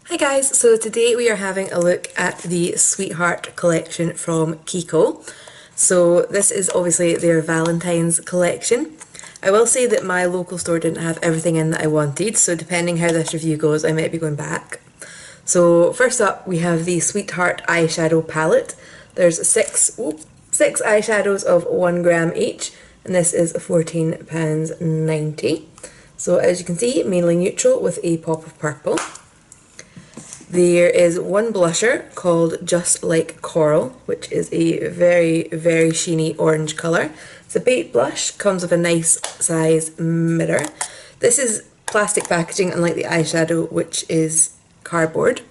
Hi guys, so today we are having a look at the Sweetheart collection from Kiko. So this is obviously their Valentine's collection. I will say that my local store didn't have everything in that I wanted, so depending how this review goes I might be going back. So first up we have the Sweetheart eyeshadow palette. There's six eyeshadows of 1 gram each, and this is £14.90. So as you can see, mainly neutral with a pop of purple. There is one blusher called Just Like Coral, which is a very, very sheeny orange colour. It's a bait blush, comes with a nice size mirror. This is plastic packaging, unlike the eyeshadow, which is cardboard.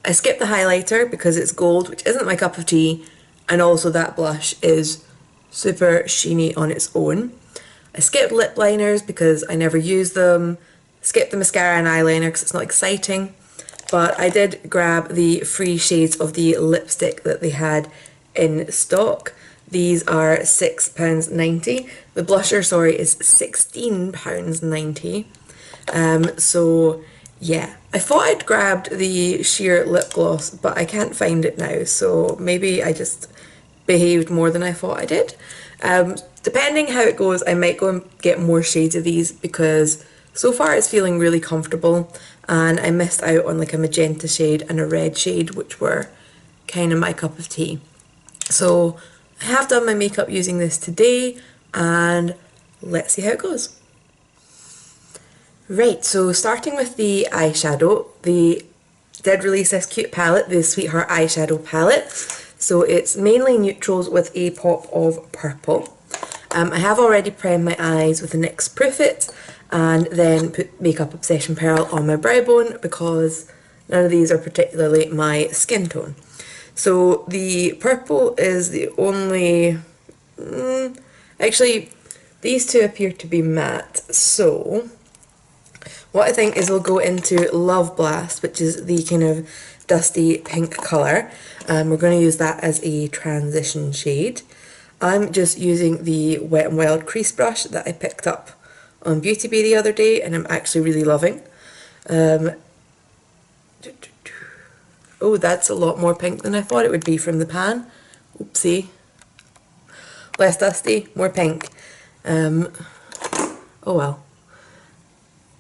I skipped the highlighter because it's gold, which isn't my cup of tea, and also that blush is super sheeny on its own. I skipped lip liners because I never use them. Skipped the mascara and eyeliner because it's not exciting. But I did grab the free shades of the lipstick that they had in stock. These are £6.90. The blusher, sorry, is £16.90. So yeah, I thought I'd grabbed the sheer lip gloss, but I can't find it now. So maybe I just behaved more than I thought I did. Depending how it goes, I might go and get more shades of these because so far it's feeling really comfortable, and I missed out on like a magenta shade and a red shade, which were kind of my cup of tea. So I have done my makeup using this today, and let's see how it goes. Right, so starting with the eyeshadow, they did release this cute palette, the Sweetheart eyeshadow palette. So it's mainly neutrals with a pop of purple. I have already primed my eyes with the NYX Proof It, and then put Makeup Obsession Pearl on my brow bone because none of these are particularly my skin tone. So the purple is the only... actually, these two appear to be matte, so what I think is we'll go into Love Blast, which is the kind of dusty pink colour. We're going to use that as a transition shade. I'm just using the Wet n Wild crease brush that I picked up on Beauty Bay the other day, and I'm actually really loving. Oh, that's a lot more pink than I thought it would be from the pan. Oopsie. Less dusty, more pink. Oh well.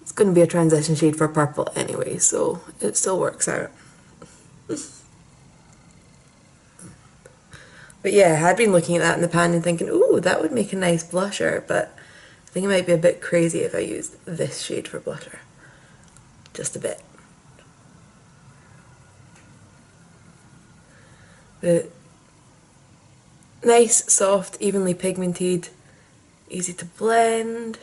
It's going to be a transition shade for purple anyway, so it still works out. But yeah, I had been looking at that in the pan and thinking, ooh, that would make a nice blusher, but I think it might be a bit crazy if I used this shade for blusher. Just a bit. But nice, soft, evenly pigmented, easy to blend,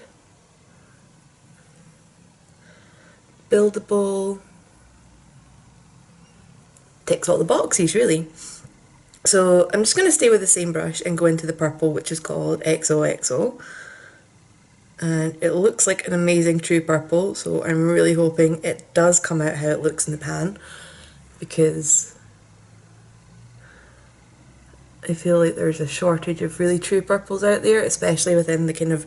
buildable, ticks all the boxes really. So I'm just going to stay with the same brush and go into the purple, which is called XOXO. And it looks like an amazing true purple, so I'm really hoping it does come out how it looks in the pan, because I feel like there's a shortage of really true purples out there, especially within the kind of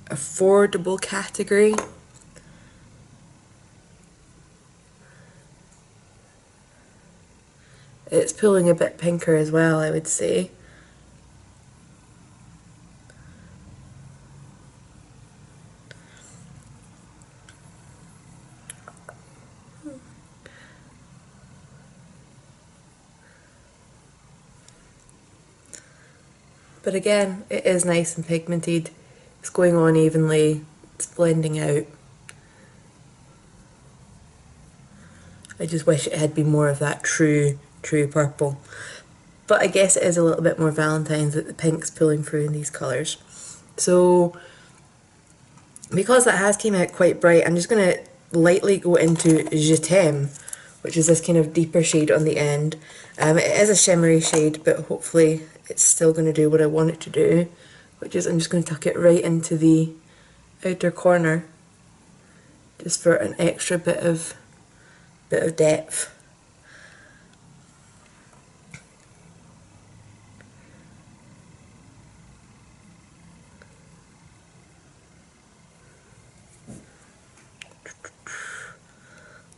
affordable category. It's pulling a bit pinker as well, I would say. But again, it is nice and pigmented. It's going on evenly, it's blending out. I just wish it had been more of that true purple. But I guess it is a little bit more Valentine's that the pink's pulling through in these colours. So because that has came out quite bright, I'm just going to lightly go into Je T'aime, which is this kind of deeper shade on the end. It is a shimmery shade, but hopefully it's still going to do what I want it to do, which is I'm just going to tuck it right into the outer corner, just for an extra bit of depth.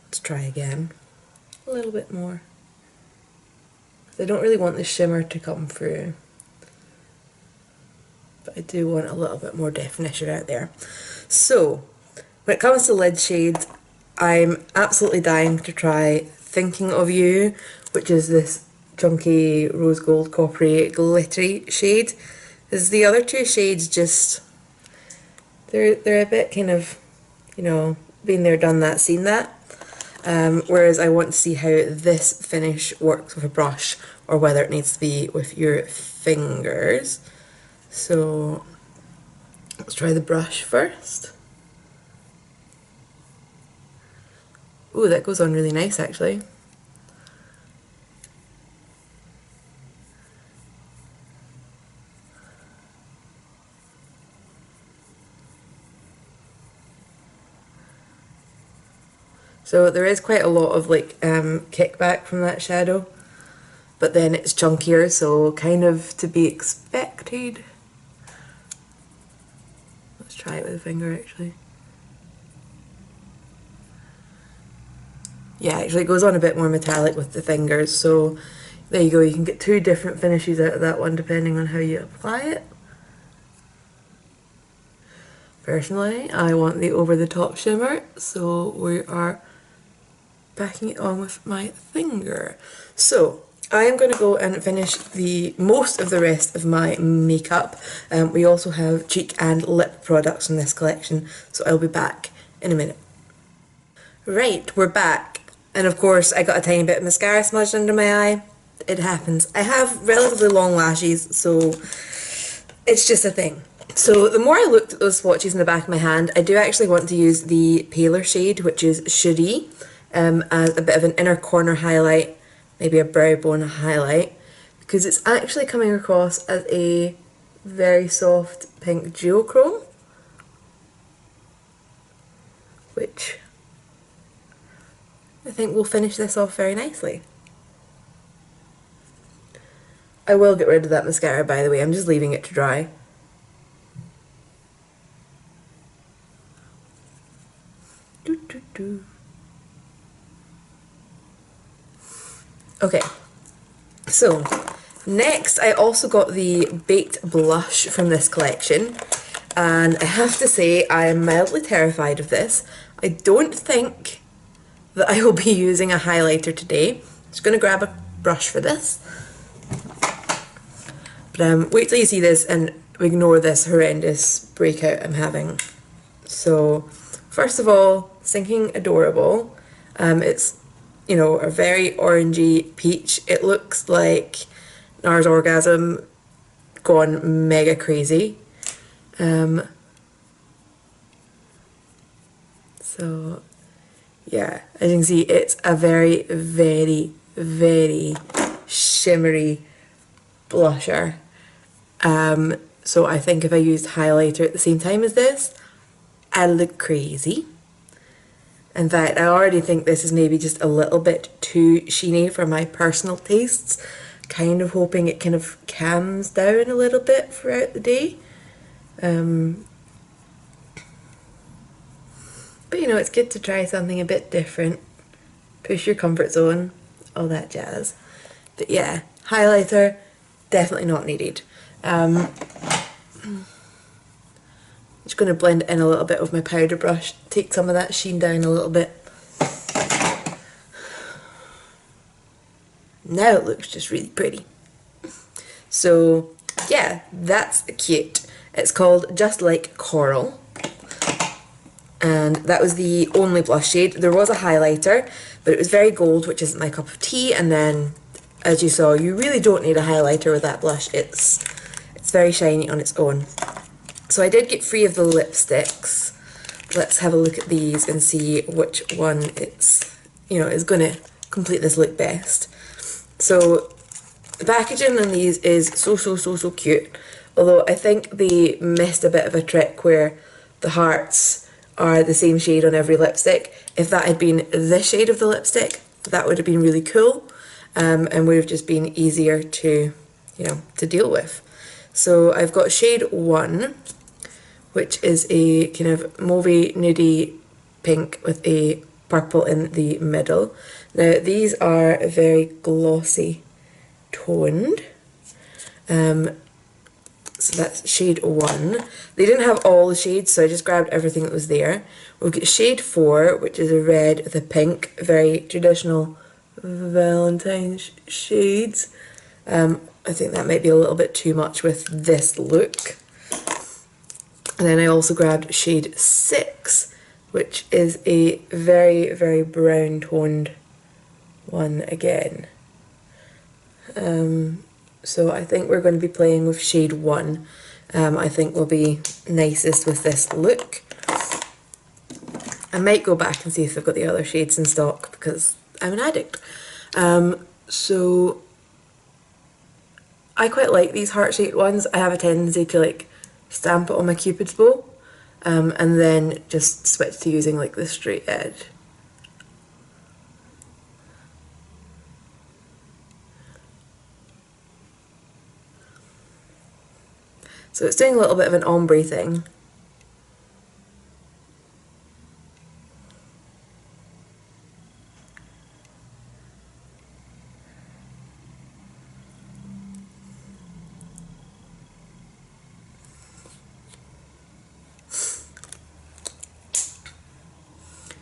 Let's try again. a little bit more. I don't really want the shimmer to come through, but I do want a little bit more definition out there. So, when it comes to lid shades, I'm absolutely dying to try Thinking of You, which is this chunky rose gold coppery glittery shade. As the other two shades just, they're a bit kind of, you know, been there, done that, seen that. Whereas I want to see how this finish works with a brush, or whether it needs to be with your fingers. So let's try the brush first. Ooh, that goes on really nice actually. So there is quite a lot of like kickback from that shadow, but then it's chunkier, so kind of to be expected. Let's try it with a finger actually. Yeah, actually it goes on a bit more metallic with the fingers, so there you go, you can get two different finishes out of that one depending on how you apply it. Personally, I want the over-the-top shimmer, so we are backing it on with my finger. So I am going to go and finish most of the rest of my makeup. We also have cheek and lip products in this collection, so I'll be back in a minute. Right, we're back, and of course I got a tiny bit of mascara smudged under my eye. It happens. I have relatively long lashes, so it's just a thing. So the more I looked at those swatches in the back of my hand, I do actually want to use the paler shade, which is Cherie, as a bit of an inner corner highlight, maybe a brow bone highlight, because it's actually coming across as a very soft pink duochrome, which I think will finish this off very nicely. I will get rid of that mascara, by the way, I'm just leaving it to dry. Okay, so next I also got the Baked Blush from this collection, and I have to say I am mildly terrified of this. I don't think that I will be using a highlighter today. I'm just going to grab a brush for this. But wait till you see this and ignore this horrendous breakout I'm having. So first of all, Sinking Adorable. It's, you know, a very orangey peach. It looks like NARS Orgasm gone mega crazy. So yeah, as you can see, it's a very, very, very shimmery blusher. So I think if I used highlighter at the same time as this, I'd look crazy. In fact, I already think this is maybe just a little bit too sheeny for my personal tastes. Kind of hoping it kind of calms down a little bit throughout the day. But you know, it's good to try something a bit different. Push your comfort zone, all that jazz. But yeah, highlighter, definitely not needed. Just going to blend in a little bit with my powder brush, take some of that sheen down a little bit. Now it looks just really pretty. So yeah, that's cute. It's called Just Like Coral, and that was the only blush shade. There was a highlighter, but it was very gold, which isn't my cup of tea, and then as you saw, you really don't need a highlighter with that blush. It's very shiny on its own. So I did get 3 of the lipsticks. Let's have a look at these and see which one it's, you know, is going to complete this look best. So the packaging on these is so cute. Although I think they missed a bit of a trick where the hearts are the same shade on every lipstick. If that had been this shade of the lipstick, that would have been really cool, and would have just been easier to, you know, to deal with. So I've got shade 1, which is a kind of mauvey nudie pink with a purple in the middle. Now these are very glossy toned. So that's shade 1. They didn't have all the shades, so I just grabbed everything that was there. We'll get shade 4, which is a red with a pink, very traditional Valentine's shades. I think that might be a little bit too much with this look. And then I also grabbed shade 6, which is a very, very brown toned one again. So I think we're going to be playing with shade 1. I think will be nicest with this look. I might go back and see if they've got the other shades in stock because I'm an addict. So I quite like these heart-shaped ones. I have a tendency to like stamp it on my Cupid's bow and then just switch to using like the straight edge. So it's doing a little bit of an ombre thing.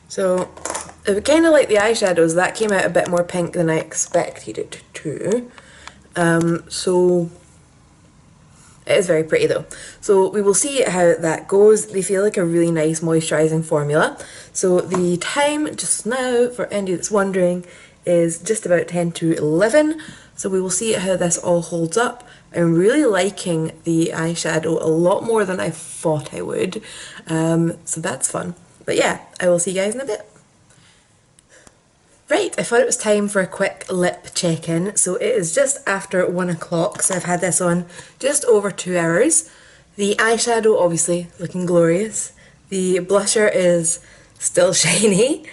So I kind of like the eyeshadows. That came out a bit more pink than I expected it to. So it is very pretty though. So we will see how that goes. They feel like a really nice moisturising formula. So the time just now, for anybody that's wondering, is just about 10 to 11. So we will see how this all holds up. I'm really liking the eyeshadow a lot more than I thought I would. So that's fun. But yeah, I will see you guys in a bit. Right, I thought it was time for a quick lip check-in. So it is just after 1 o'clock, so I've had this on just over 2 hours. The eyeshadow, obviously, looking glorious. The blusher is still shiny.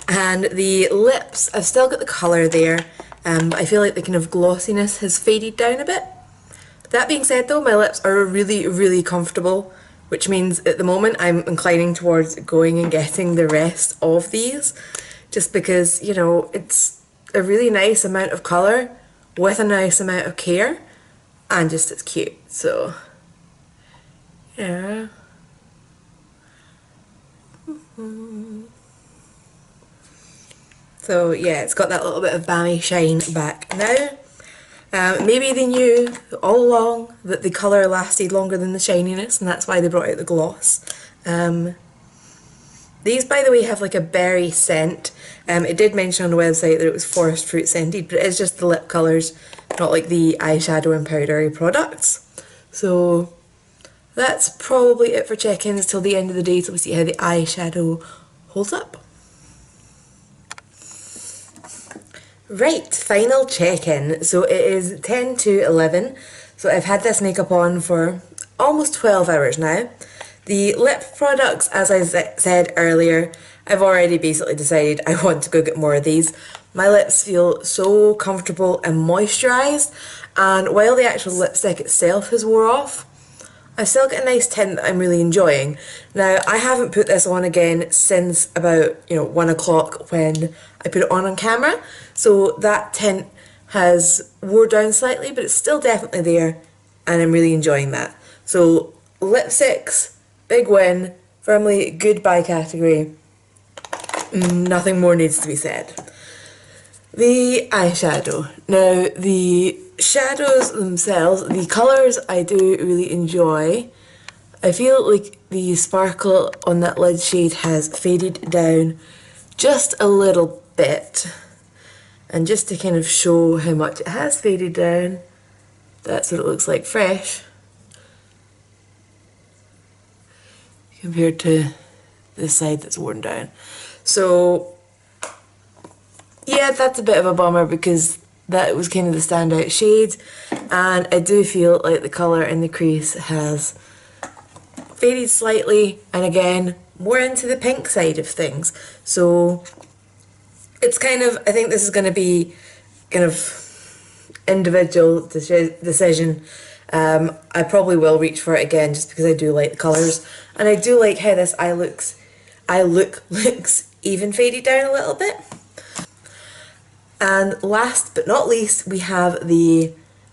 And the lips, I've still got the colour there. But I feel like the kind of glossiness has faded down a bit. That being said though, my lips are really, really comfortable, which means at the moment I'm inclining towards going and getting the rest of these. Just because, you know, it's a really nice amount of colour with a nice amount of care and just it's cute, so yeah. So yeah, it's got that little bit of balmy shine back now. Maybe they knew all along that the colour lasted longer than the shininess and that's why they brought out the gloss. These, by the way, have like a berry scent. It did mention on the website that it was forest fruit scented, but it is just the lip colours, not like the eyeshadow and powdery products. So that's probably it for check-ins till the end of the day, till we see how the eyeshadow holds up. Right, final check-in. So it is 10 to 11. So I've had this makeup on for almost 12 hours now. The lip products, as I said earlier, I've already basically decided I want to go get more of these. My lips feel so comfortable and moisturised, and while the actual lipstick itself has wore off, I still get a nice tint that I'm really enjoying. Now, I haven't put this on again since about, 1 o'clock when I put it on camera, so that tint has wore down slightly, but it's still definitely there, and I'm really enjoying that. So, lipsticks, big win, firmly goodbye category. Nothing more needs to be said. The eyeshadow. Now, the shadows themselves, the colours I do really enjoy. I feel like the sparkle on that lid shade has faded down just a little bit. And just to kind of show how much it has faded down, that's what it looks like fresh, compared to this side that's worn down. So yeah, that's a bit of a bummer because that was kind of the standout shade, and I do feel like the colour in the crease has faded slightly, and again, more into the pink side of things. So it's kind of, I think this is going to be kind of individual decision. I probably will reach for it again just because I do like the colours, and I do like how this eye look looks even faded down a little bit. And last but not least, we have the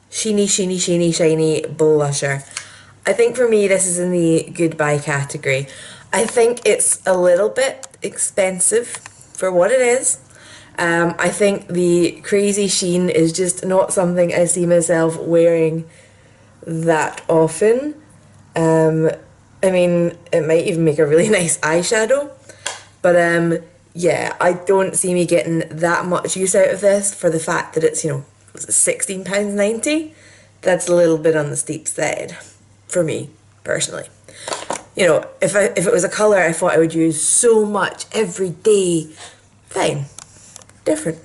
shiny blusher. I think for me this is in the goodbye category. I think it's a little bit expensive for what it is. I think the crazy sheen is just not something I see myself wearing that often. I mean, it might even make a really nice eyeshadow, but yeah, I don't see me getting that much use out of this for the fact that it's, you know, £16.90. That's a little bit on the steep side for me personally. You know, if it was a colour I thought I would use so much every day, fine, different.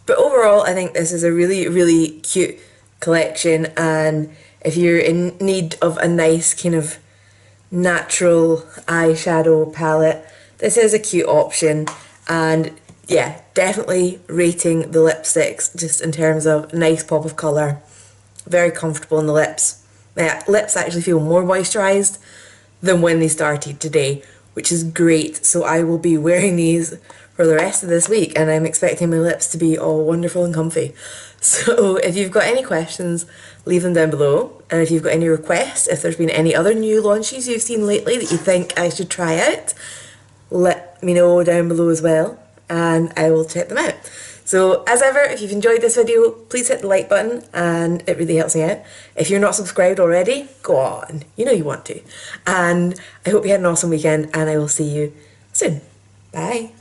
But overall, I think this is a really, really cute collection, and if you're in need of a nice kind of natural eyeshadow palette, this is a cute option. And yeah, definitely rating the lipsticks just in terms of nice pop of colour, very comfortable in the lips. My lips actually feel more moisturised than when they started today, which is great. So I will be wearing these for the rest of this week, and I'm expecting my lips to be all wonderful and comfy. So if you've got any questions, leave them down below. And if you've got any requests, if there's been any other new launches you've seen lately that you think I should try out, let me know down below as well, and I will check them out. So as ever, if you've enjoyed this video, please hit the like button, and it really helps me out. If you're not subscribed already, go on, you know you want to. And I hope you had an awesome weekend, and I will see you soon. Bye.